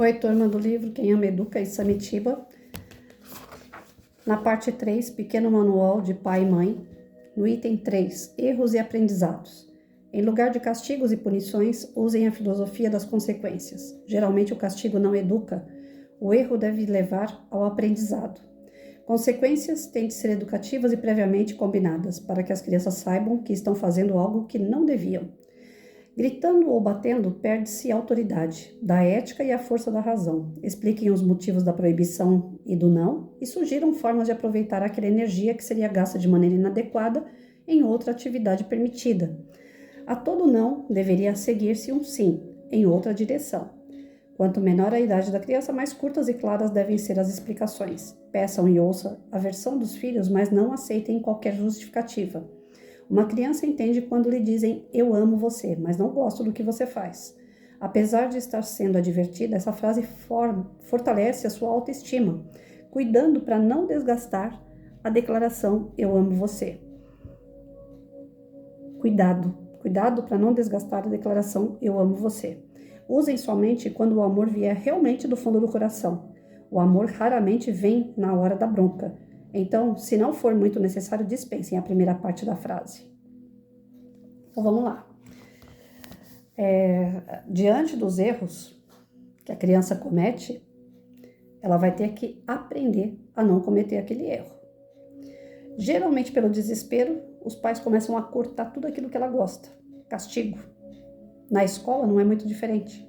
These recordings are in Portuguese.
Oi, turma do livro Quem Ama Educa e Samitiba. Na parte 3, Pequeno Manual de Pai e Mãe, no item 3, Erros e Aprendizados. Em lugar de castigos e punições, usem a filosofia das consequências. Geralmente o castigo não educa, o erro deve levar ao aprendizado. Consequências têm de ser educativas e previamente combinadas, para que as crianças saibam que estão fazendo algo que não deviam. Gritando ou batendo, perde-se a autoridade, da ética e a força da razão. Expliquem os motivos da proibição e do não e sugiram formas de aproveitar aquela energia que seria gasta de maneira inadequada em outra atividade permitida. A todo não deveria seguir-se um sim, em outra direção. Quanto menor a idade da criança, mais curtas e claras devem ser as explicações. Peçam e ouçam a versão dos filhos, mas não aceitem qualquer justificativa. Uma criança entende quando lhe dizem eu amo você, mas não gosto do que você faz. Apesar de estar sendo advertida, essa frase fortalece a sua autoestima, cuidando para não desgastar a declaração eu amo você. Cuidado para não desgastar a declaração eu amo você. Usem somente quando o amor vier realmente do fundo do coração. O amor raramente vem na hora da bronca. Então, se não for muito necessário, dispensem a primeira parte da frase. Então, vamos lá. Diante dos erros que a criança comete, ela vai ter que aprender a não cometer aquele erro. Geralmente, pelo desespero, os pais começam a cortar tudo aquilo que ela gosta. Castigo. Na escola não é muito diferente.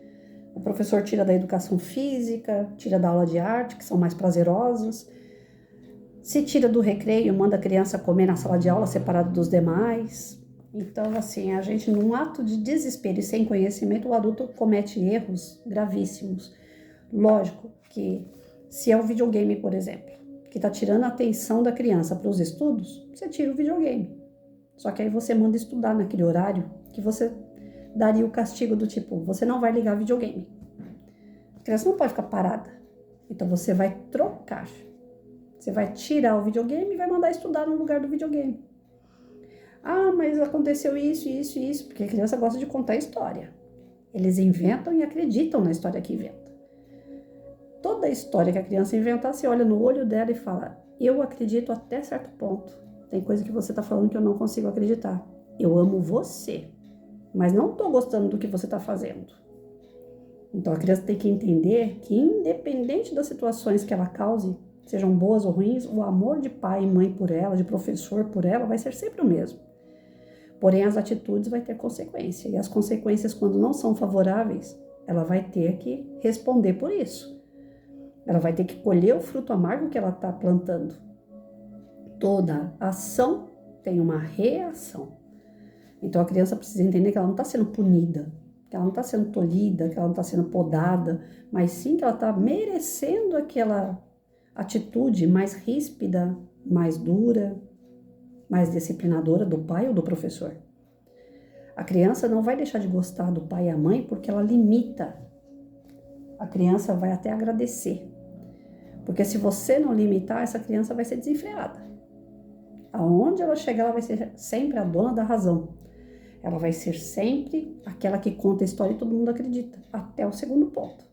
O professor tira da educação física, tira da aula de arte, que são mais prazerosas. Se tira do recreio, manda a criança comer na sala de aula separado dos demais. Então, assim, a gente, num ato de desespero e sem conhecimento, o adulto comete erros gravíssimos. Lógico que, se é o videogame, por exemplo, que está tirando a atenção da criança para os estudos, você tira o videogame. Só que aí você manda estudar naquele horário que você daria o castigo do tipo, você não vai ligar videogame. A criança não pode ficar parada. Então, você vai trocar. Você vai tirar o videogame e vai mandar estudar no lugar do videogame. Ah, mas aconteceu isso, isso e isso, porque a criança gosta de contar história. Eles inventam e acreditam na história que inventa. Toda história que a criança inventar, você olha no olho dela e fala, eu acredito até certo ponto. Tem coisa que você está falando que eu não consigo acreditar. Eu amo você, mas não estou gostando do que você está fazendo. Então a criança tem que entender que, independente das situações que ela cause, sejam boas ou ruins, o amor de pai e mãe por ela, de professor por ela, vai ser sempre o mesmo. Porém, as atitudes vão ter consequência. E as consequências, quando não são favoráveis, ela vai ter que responder por isso. Ela vai ter que colher o fruto amargo que ela está plantando. Toda ação tem uma reação. Então, a criança precisa entender que ela não está sendo punida, que ela não está sendo tolhida, que ela não está sendo podada, mas sim que ela está merecendo aquela atitude mais ríspida, mais dura, mais disciplinadora do pai ou do professor. A criança não vai deixar de gostar do pai e a mãe porque ela limita. A criança vai até agradecer. Porque se você não limitar, essa criança vai ser desenfreada. Aonde ela chegar, ela vai ser sempre a dona da razão. Ela vai ser sempre aquela que conta a história e todo mundo acredita, até o segundo ponto.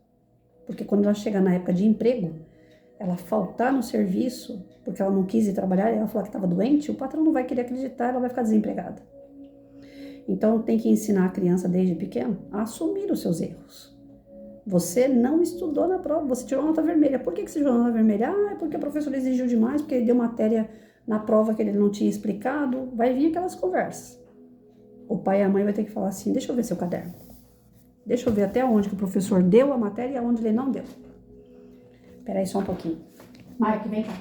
Porque quando ela chegar na época de emprego, ela faltar no serviço, porque ela não quis ir trabalhar, e ela falar que estava doente, o patrão não vai querer acreditar, ela vai ficar desempregada. Então, tem que ensinar a criança desde pequeno a assumir os seus erros. Você não estudou na prova, você tirou nota vermelha. Por que você tirou nota vermelha? Ah, é porque o professor exigiu demais, porque ele deu matéria na prova que ele não tinha explicado. Vai vir aquelas conversas. O pai e a mãe vai ter que falar assim, deixa eu ver seu caderno. Deixa eu ver até onde que o professor deu a matéria e aonde ele não deu. Espera aí só um pouquinho. Mike, vem cá.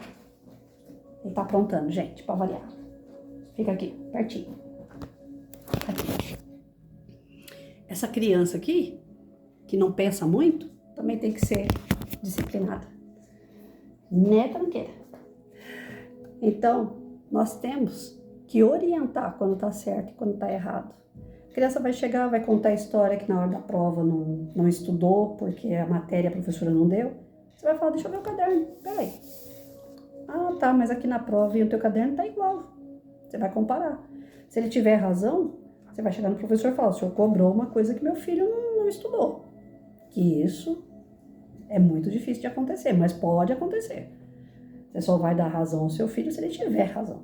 Ele tá aprontando, gente, para avaliar. Fica aqui, pertinho. Aqui. Essa criança aqui, que não pensa muito, também tem que ser disciplinada. Né, tranqueira? Então, nós temos que orientar quando tá certo e quando tá errado. A criança vai chegar, vai contar a história que na hora da prova não estudou, porque a matéria a professora não deu. Você vai falar, deixa eu ver o caderno, peraí. Ah, tá, mas aqui na prova e o teu caderno tá igual. Você vai comparar. Se ele tiver razão, você vai chegar no professor e falar, o senhor cobrou uma coisa que meu filho não estudou. Que isso É muito difícil de acontecer, mas pode acontecer. Você só vai dar razão ao seu filho se ele tiver razão.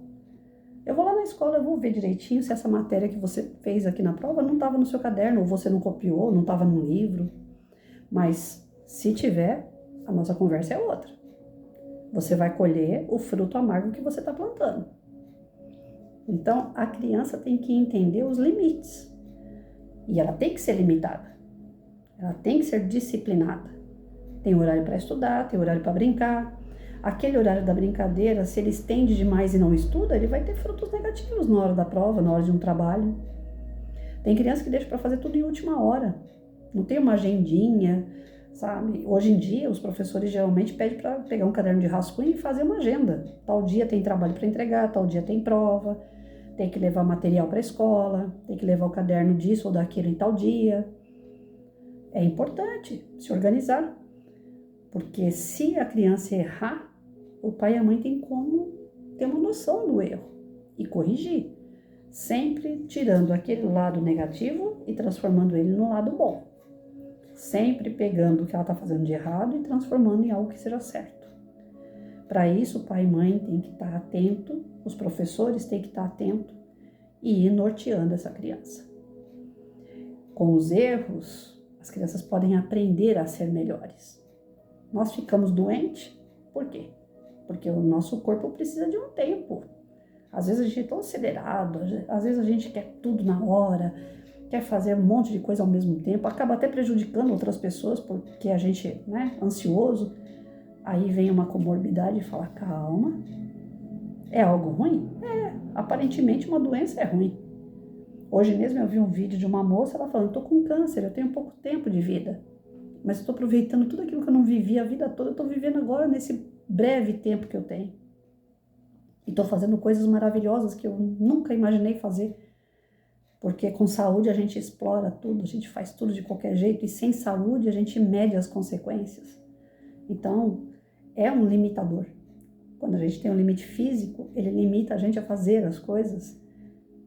Eu vou lá na escola, eu vou ver direitinho se essa matéria que você fez aqui na prova não estava no seu caderno, ou você não copiou, não estava no livro. Mas se tiver, a nossa conversa é outra. Você vai colher o fruto amargo que você está plantando. Então, a criança tem que entender os limites. E ela tem que ser limitada. Ela tem que ser disciplinada. Tem horário para estudar, tem horário para brincar. Aquele horário da brincadeira, se ele estende demais e não estuda, ele vai ter frutos negativos na hora da prova, na hora de um trabalho. Tem criança que deixa para fazer tudo em última hora. Não tem uma agendinha, sabe? Hoje em dia, os professores geralmente pedem para pegar um caderno de rascunho e fazer uma agenda. Tal dia tem trabalho para entregar, tal dia tem prova, tem que levar material para a escola, tem que levar o caderno disso ou daquilo em tal dia. É importante se organizar, porque se a criança errar, o pai e a mãe têm como ter uma noção do erro e corrigir, sempre tirando aquele lado negativo e transformando ele no lado bom. Sempre pegando o que ela está fazendo de errado e transformando em algo que seja certo. Para isso, o pai e mãe têm que estar atento, os professores têm que estar atentos e ir norteando essa criança. Com os erros, as crianças podem aprender a ser melhores. Nós ficamos doentes, por quê? Porque o nosso corpo precisa de um tempo. Às vezes a gente é tão acelerado, às vezes a gente quer tudo na hora, quer fazer um monte de coisa ao mesmo tempo, acaba até prejudicando outras pessoas porque a gente, ansioso. Aí vem uma comorbidade e fala, calma, é algo ruim? Aparentemente uma doença é ruim. Hoje mesmo eu vi um vídeo de uma moça, ela falando, estou com câncer, eu tenho pouco tempo de vida, mas estou aproveitando tudo aquilo que eu não vivi a vida toda, eu estou vivendo agora nesse breve tempo que eu tenho. E estou fazendo coisas maravilhosas que eu nunca imaginei fazer. Porque com saúde a gente explora tudo, a gente faz tudo de qualquer jeito. E sem saúde a gente mede as consequências. Então, é um limitador. Quando a gente tem um limite físico, ele limita a gente a fazer as coisas.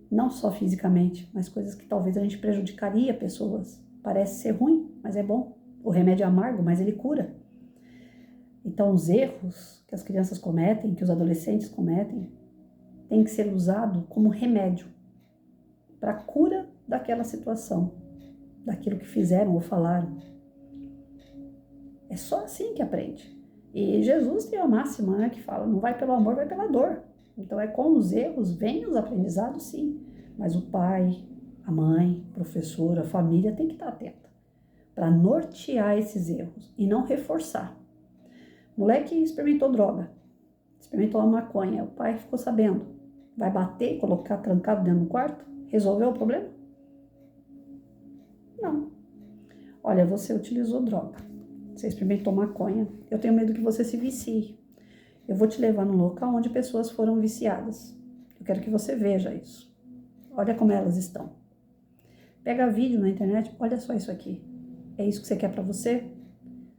Não só fisicamente, mas coisas que talvez a gente prejudicaria pessoas. Parece ser ruim, mas é bom. O remédio é amargo, mas ele cura. Então, os erros que as crianças cometem, que os adolescentes cometem, tem que ser usado como remédio para a cura daquela situação, daquilo que fizeram ou falaram. É só assim que aprende. E Jesus tem a máxima, que fala, não vai pelo amor, vai pela dor. Então, é com os erros, vem os aprendizados, sim. Mas o pai, a mãe, o professor, a família tem que estar atenta para nortear esses erros e não reforçar. O moleque experimentou droga, experimentou a maconha, o pai ficou sabendo. Vai bater, colocar trancado dentro do quarto? Resolveu o problema? Não. Olha, você utilizou droga, você experimentou maconha, eu tenho medo que você se vicie. Eu vou te levar num local onde pessoas foram viciadas. Eu quero que você veja isso. Olha como elas estão. Pega vídeo na internet, olha só isso aqui. É isso que você quer para você?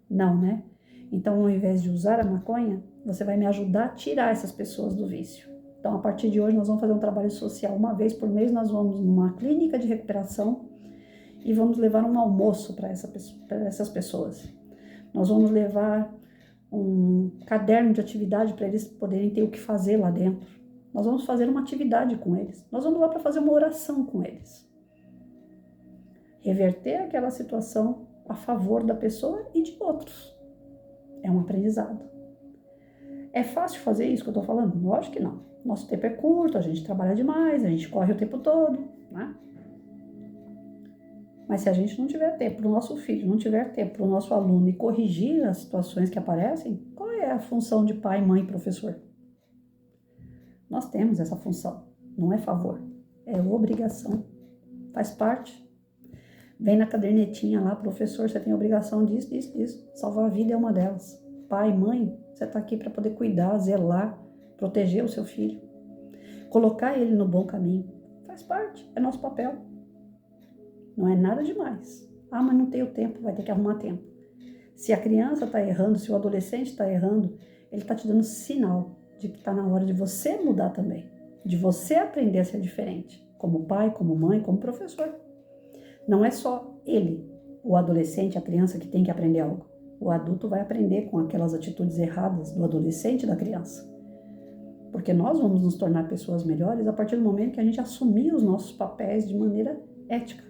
Não, né? Então, ao invés de usar a maconha, você vai me ajudar a tirar essas pessoas do vício. Então, a partir de hoje, nós vamos fazer um trabalho social. Uma vez por mês, nós vamos numa clínica de recuperação e vamos levar um almoço para essas pessoas. Nós vamos levar um caderno de atividade para eles poderem ter o que fazer lá dentro. Nós vamos fazer uma atividade com eles. Nós vamos lá para fazer uma oração com eles. Reverter aquela situação a favor da pessoa e de outros. É um aprendizado. É fácil fazer isso que eu estou falando? Lógico que não. Nosso tempo é curto, a gente trabalha demais, a gente corre o tempo todo, né? Mas se a gente não tiver tempo para o nosso filho, não tiver tempo para o nosso aluno e corrigir as situações que aparecem, qual é a função de pai, mãe e professor? Nós temos essa função, não é favor, é obrigação, faz parte. Vem na cadernetinha lá, professor, você tem obrigação disso, disso, disso. Salvar a vida é uma delas. Pai, mãe, você está aqui para poder cuidar, zelar, proteger o seu filho. Colocar ele no bom caminho. Faz parte, é nosso papel. Não é nada demais. Ah, mas não tenho tempo, vai ter que arrumar tempo. Se a criança está errando, se o adolescente está errando, ele está te dando sinal de que está na hora de você mudar também. De você aprender a ser diferente. Como pai, como mãe, como professor. Não é só ele, o adolescente, a criança que tem que aprender algo. o adulto vai aprender com aquelas atitudes erradas do adolescente e da criança. Porque nós vamos nos tornar pessoas melhores a partir do momento que a gente assumir os nossos papéis de maneira ética,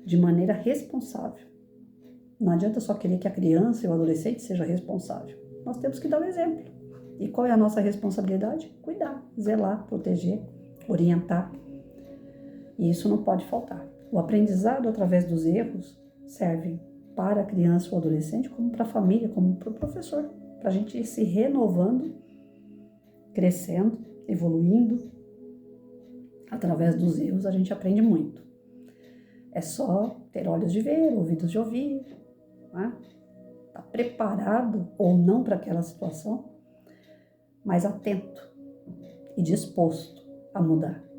de maneira responsável. Não adianta só querer que a criança e o adolescente seja responsável. Nós temos que dar o exemplo. E qual é a nossa responsabilidade? Cuidar, zelar, proteger, orientar. E isso não pode faltar. O aprendizado através dos erros serve para a criança ou adolescente, como para a família, como para o professor, para a gente ir se renovando, crescendo, evoluindo. Através dos erros a gente aprende muito. É só ter olhos de ver, ouvidos de ouvir, né? Tá preparado ou não para aquela situação, mas atento e disposto a mudar.